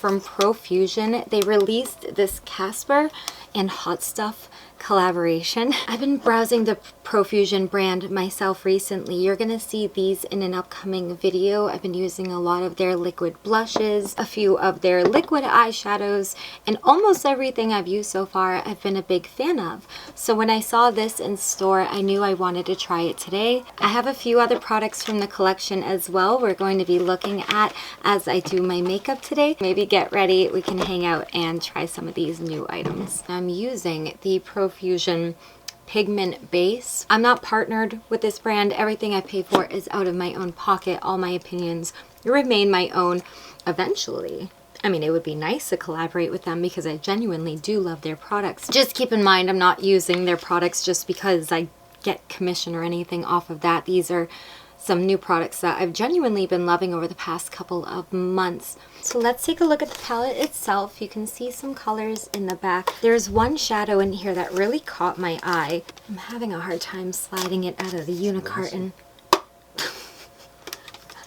From Profusion, they released this Casper and Hot Stuff collaboration. I've been browsing the Profusion brand myself recently. You're gonna see these in an upcoming video. I've been using a lot of their liquid blushes, a few of their liquid eyeshadows, and almost everything I've used so far I've been a big fan of. So when I saw this in store, I knew I wanted to try it today. I have a few other products from the collection as well we're going to be looking at as I do my makeup today. Maybe get ready, we can hang out and try some of these new items. I'm using the Profusion pigment base. I'm not partnered with this brand. Everything I pay for is out of my own pocket. All my opinions remain my own eventually. I mean, it would be nice to collaborate with them because I genuinely do love their products. Just keep in mind, I'm not using their products just because I get commission or anything off of that. These are some new products that I've genuinely been loving over the past couple of months. So let's take a look at the palette itself. You can see some colors in the back. There's one shadow in here that really caught my eye. I'm having a hard time sliding it out of the unicarton.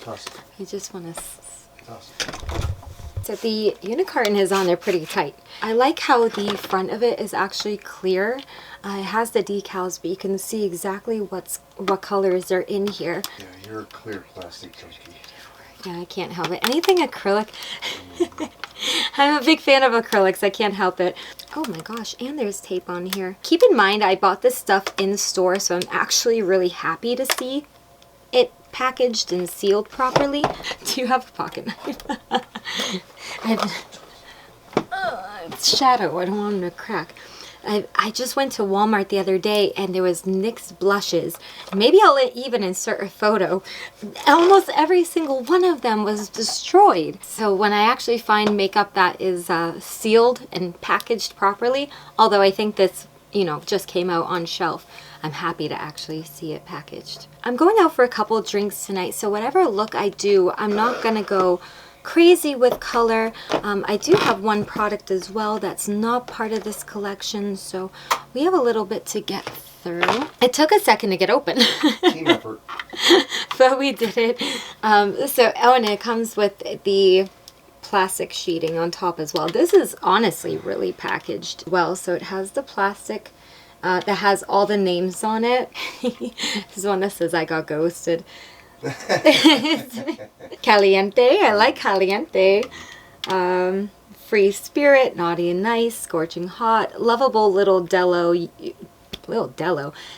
I just want to... So the unicarton is on there pretty tight. I like how the front of it is actually clear. It has the decals, but you can see exactly what colors are in here. Yeah, you're a clear plastic junkie. Yeah, I can't help it. Anything acrylic. I'm a big fan of acrylics. I can't help it. Oh my gosh, and there's tape on here. Keep in mind, I bought this stuff in store, so I'm actually really happy to see it packaged and sealed properly. Do you have a pocket knife? It's shadow. I don't want them to crack. I just went to Walmart the other day and there was NYX blushes. Maybe I'll even insert a photo. Almost every single one of them was destroyed. So when I actually find makeup that is sealed and packaged properly, although I think this, you know, just came out on shelf, I'm happy to actually see it packaged. I'm going out for a couple of drinks tonight, so whatever look I do, I'm not gonna go crazy with color. I do have one product as well that's not part of this collection, so we have a little bit to get through. It took a second to get open. Team effort. But we did it. And it comes with the plastic sheeting on top as well. This is honestly really packaged well. So it has the plastic that has all the names on it. This is one that says I got ghosted. Caliente, I like Caliente. Free Spirit, Naughty and Nice, Scorching Hot, Lovable Little Dello,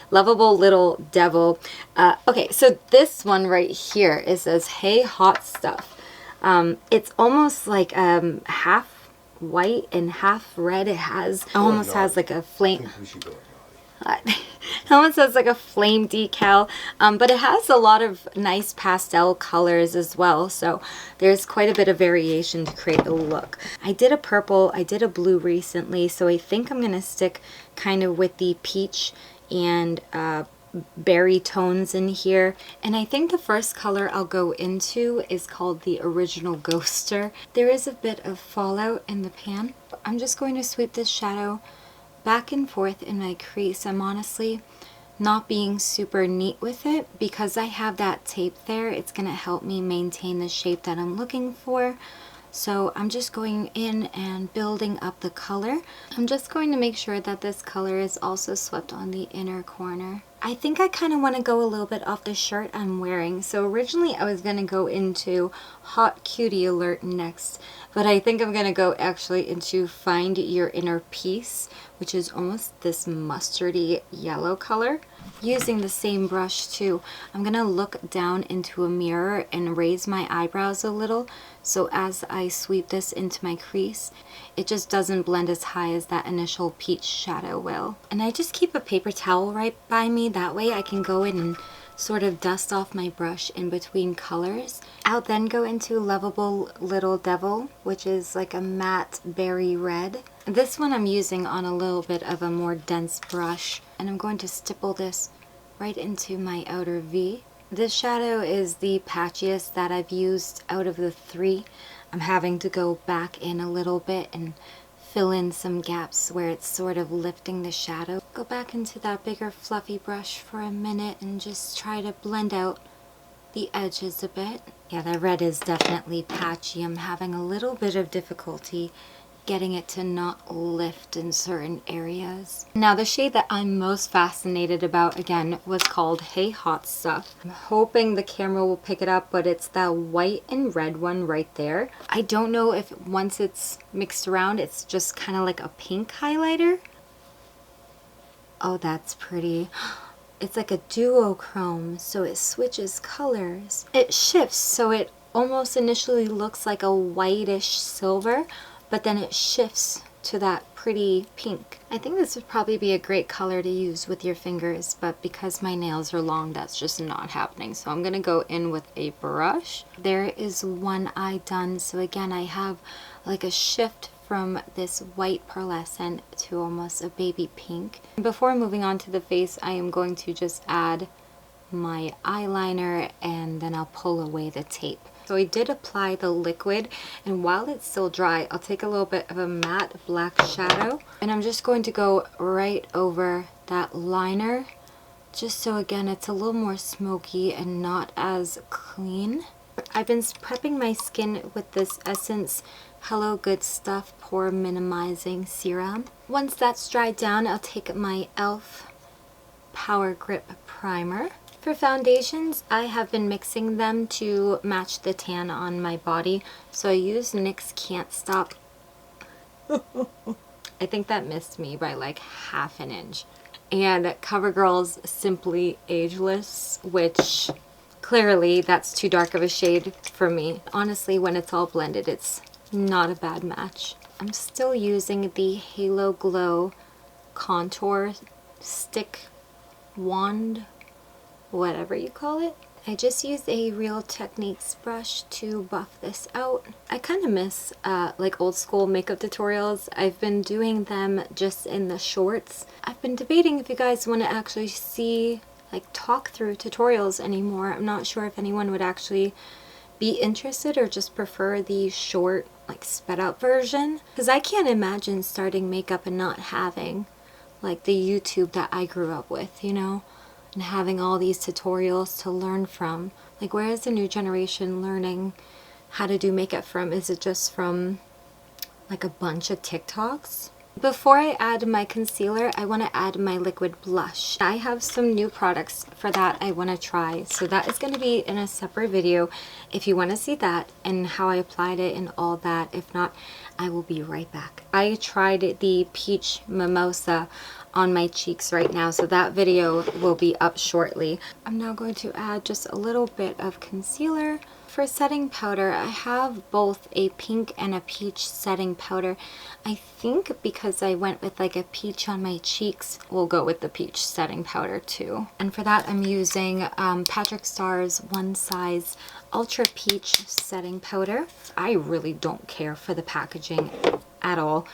Lovable Little Devil. Okay, so this one right here, it says Hey Hot Stuff. It's almost like half white and half red. It has almost has like a flame. Almost has like a flame decal, but it has a lot of nice pastel colors as well, so there's quite a bit of variation to create a look. I did a purple, I did a blue recently, so I think I'm gonna stick kind of with the peach and berry tones in here. And I think the first color I'll go into is called the Original Ghoster. There is a bit of fallout in the pan. I'm just going to sweep this shadow back and forth in my crease. I'm honestly not being super neat with it because I have that tape there. It's going to help me maintain the shape that I'm looking for. So I'm just going in and building up the color. I'm just going to make sure that this color is also swept on the inner corner. I think I kind of want to go a little bit off the shirt I'm wearing. So originally I was going to go into Hot Cutie Alert next, but I think I'm going to go actually into Find Your Inner Peace, which is almost this mustardy yellow color. Using the same brush too, I'm going to look down into a mirror and raise my eyebrows a little, so as I sweep this into my crease, it just doesn't blend as high as that initial peach shadow will. And I just keep a paper towel right by me, that way I can go in and sort of dust off my brush in between colors. I'll then go into Lovable Little Devil, which is like a matte berry red. This one I'm using on a little bit of a more dense brush, and I'm going to stipple this right into my outer V. This shadow is the patchiest that I've used out of the three. I'm having to go back in a little bit and fill in some gaps where it's sort of lifting the shadow. Go back into that bigger fluffy brush for a minute and just try to blend out the edges a bit. Yeah, the red is definitely patchy. I'm having a little bit of difficulty getting it to not lift in certain areas. Now the shade that I'm most fascinated about, again, was called Hey Hot Stuff. I'm hoping the camera will pick it up, but it's that white and red one right there. I don't know if once it's mixed around, it's just kind of like a pink highlighter. Oh, that's pretty. It's like a duochrome, so it switches colors. It shifts, so it almost initially looks like a whitish silver, but then it shifts to that pretty pink. I think this would probably be a great color to use with your fingers, but because my nails are long, that's just not happening. So I'm gonna go in with a brush. There is one eye done. So again, I have like a shift from this white pearlescent to almost a baby pink. Before moving on to the face, I am going to just add my eyeliner and then I'll pull away the tape. So I did apply the liquid, and while it's still dry, I'll take a little bit of a matte black shadow and I'm just going to go right over that liner, just so again it's a little more smoky and not as clean. I've been prepping my skin with this Essence Hello Good Stuff Pore Minimizing Serum. Once that's dried down, I'll take my e.l.f. Power Grip Primer. For foundations, I have been mixing them to match the tan on my body. So I use NYX Can't Stop. I think that missed me by like half an inch. And CoverGirl's Simply Ageless, which clearly that's too dark of a shade for me. Honestly, when it's all blended, it's not a bad match. I'm still using the Halo Glow Contour Stick Wand, whatever you call it. I just used a Real Techniques brush to buff this out. I kind of miss like old school makeup tutorials. I've been doing them just in the shorts. I've been debating if you guys want to actually see like talk through tutorials anymore. I'm not sure if anyone would actually be interested or just prefer the short like sped up version, because I can't imagine starting makeup and not having like the YouTube that I grew up with, you know, and having all these tutorials to learn from. Like, where is the new generation learning how to do makeup from? Is it just from like a bunch of TikToks? Before I add my concealer, I want to add my liquid blush. I have some new products for that I want to try, so that is going to be in a separate video if you want to see that and how I applied it and all that. If not, I will be right back. I tried the Peach Mimosa on my cheeks right now, so that video will be up shortly. I'm now going to add just a little bit of concealer. For setting powder, I have both a pink and a peach setting powder. I think because I went with like a peach on my cheeks, we'll go with the peach setting powder too. And for that, I'm using Patrick Starr's One Size Ultra Peach setting powder. I really don't care for the packaging at all.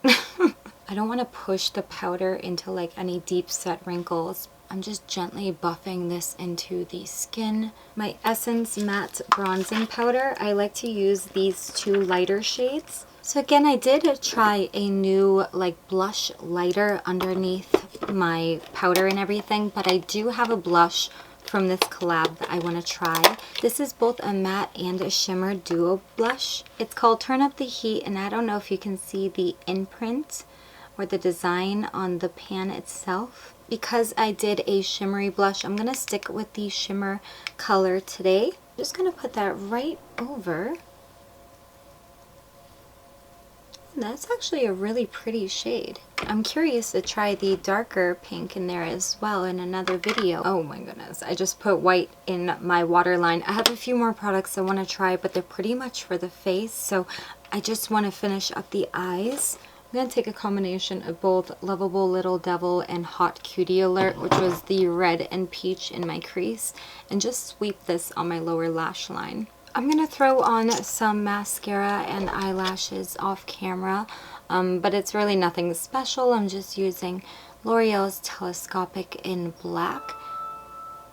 I don't want to push the powder into like any deep set wrinkles. I'm just gently buffing this into the skin. My Essence Matte Bronzing Powder, I like to use these two lighter shades. So again, I did try a new like blush lighter underneath my powder and everything, but I do have a blush from this collab that I want to try. This is both a matte and a shimmer duo blush. It's called Turn Up the Heat, and I don't know if you can see the imprint or the design on the pan itself. Because I did a shimmery blush, I'm going to stick with the shimmer color today. I'm just going to put that right over. And that's actually a really pretty shade. I'm curious to try the darker pink in there as well in another video. Oh my goodness, I just put white in my waterline. I have a few more products I want to try, but they're pretty much for the face, so I just want to finish up the eyes. I'm going to take a combination of both Lovable Little Devil and Hot Cutie Alert, which was the red and peach in my crease, and just sweep this on my lower lash line. I'm going to throw on some mascara and eyelashes off camera, but it's really nothing special. I'm just using L'Oreal's Telescopic in black.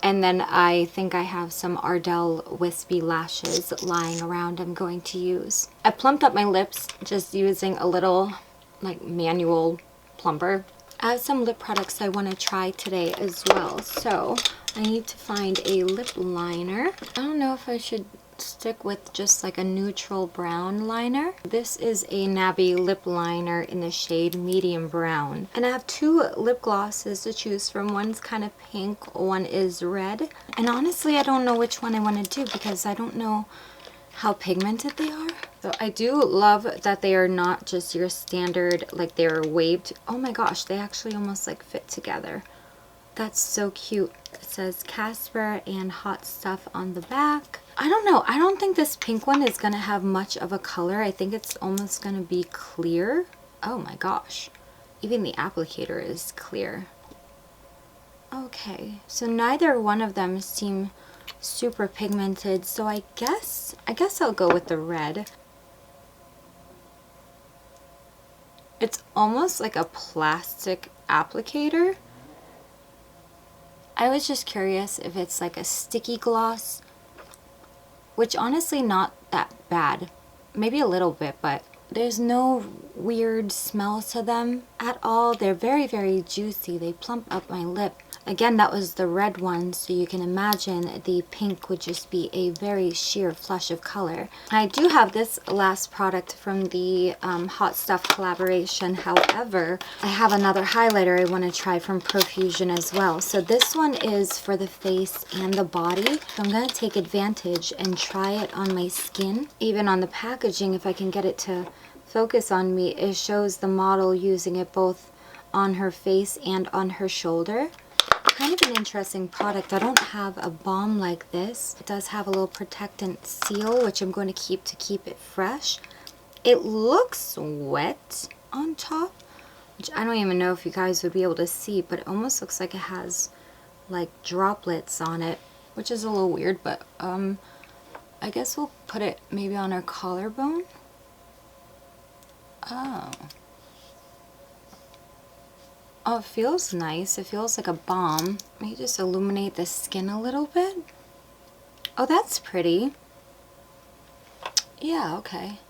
And then I think I have some Ardell Wispy lashes lying around I'm going to use. I plumped up my lips just using a little like manual plumper. I have some lip products I want to try today as well, so I need to find a lip liner. I don't know if I should stick with just like a neutral brown liner. This is a Nabby lip liner in the shade medium brown. And I have two lip glosses to choose from. One's kind of pink, one is red. And honestly, I don't know which one I want to do because I don't know how pigmented they are. So I do love that they are not just your standard, like they're waved. Oh my gosh, they actually almost like fit together. That's so cute. It says Casper and Hot Stuff on the back. I don't know. I don't think this pink one is going to have much of a color. I think it's almost going to be clear. Oh my gosh. Even the applicator is clear. Okay. So neither one of them seem super pigmented. So I guess I'll go with the red. It's almost like a plastic applicator. I was just curious if it's like a sticky gloss, which honestly not that bad. Maybe a little bit, but there's no weird smell to them at all. They're very, very juicy. They plump up my lip. Again, that was the red one, so you can imagine the pink would just be a very sheer flush of color. I do have this last product from the Hot Stuff collaboration. However, I have another highlighter I want to try from Profusion as well. So this one is for the face and the body. So I'm going to take advantage and try it on my skin. Even on the packaging, if I can get it to focus on me, it shows the model using it both on her face and on her shoulder. Kind of an interesting product. I don't have a balm like this. It does have a little protectant seal, which I'm going to keep it fresh. It looks wet on top, which I don't even know if you guys would be able to see, but it almost looks like it has like droplets on it, which is a little weird, but I guess we'll put it maybe on our collarbone. Oh, it feels nice. It feels like a balm. Let me just illuminate the skin a little bit. Oh, that's pretty. Yeah, okay.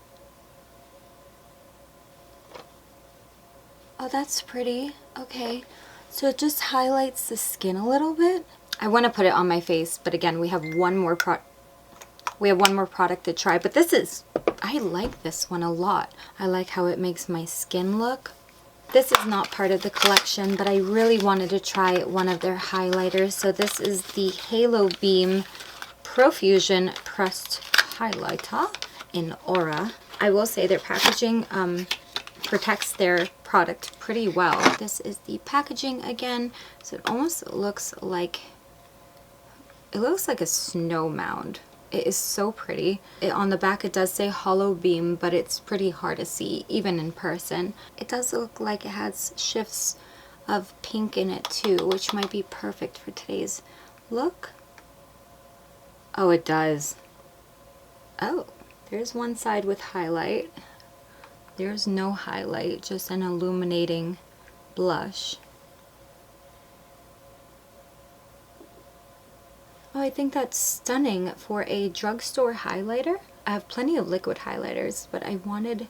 Oh, that's pretty. Okay. So it just highlights the skin a little bit. I want to put it on my face, but again, we have one more product to try. But I like this one a lot. I like how it makes my skin look. This is not part of the collection, but I really wanted to try one of their highlighters. So this is the Halo Beam Profusion Pressed Highlighter in Aura. I will say their packaging protects their product pretty well. This is the packaging again. So it almost looks like, a snow mound. It is so pretty. On the back it does say Hollow Beam, but it's pretty hard to see even in person. It does look like it has shifts of pink in it too, which might be perfect for today's look. Oh, it does. Oh, there's one side with highlight. There's no highlight, just an illuminating blush. Oh, I think that's stunning for a drugstore highlighter. I have plenty of liquid highlighters, but I wanted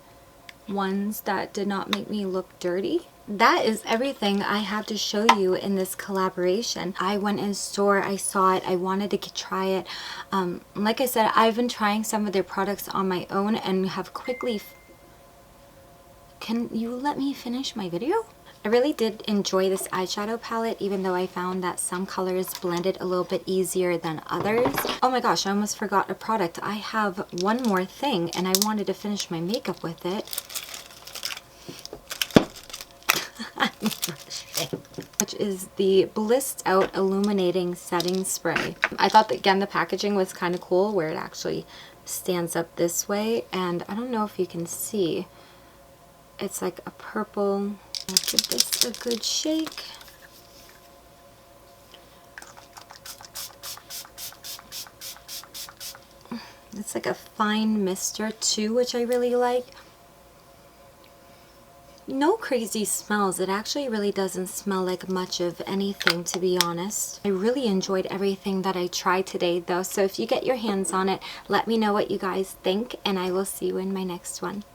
ones that did not make me look dirty. That is everything I have to show you in this collaboration. I went in store, I saw it, I wanted to try it. Like I said, I've been trying some of their products on my own and have quickly... Can you let me finish my video? I really did enjoy this eyeshadow palette, even though I found that some colors blended a little bit easier than others. Oh my gosh, I almost forgot a product. I have one more thing, and I wanted to finish my makeup with it. Which is the Blissed Out Illuminating Setting Spray. I thought that, again, the packaging was kind of cool, where it actually stands up this way, and I don't know if you can see. It's like a purple... I'll give this a good shake. It's like a fine mister too, which I really like. No crazy smells. It actually really doesn't smell like much of anything, to be honest. I really enjoyed everything that I tried today though, so if you get your hands on it, let me know what you guys think, and I will see you in my next one.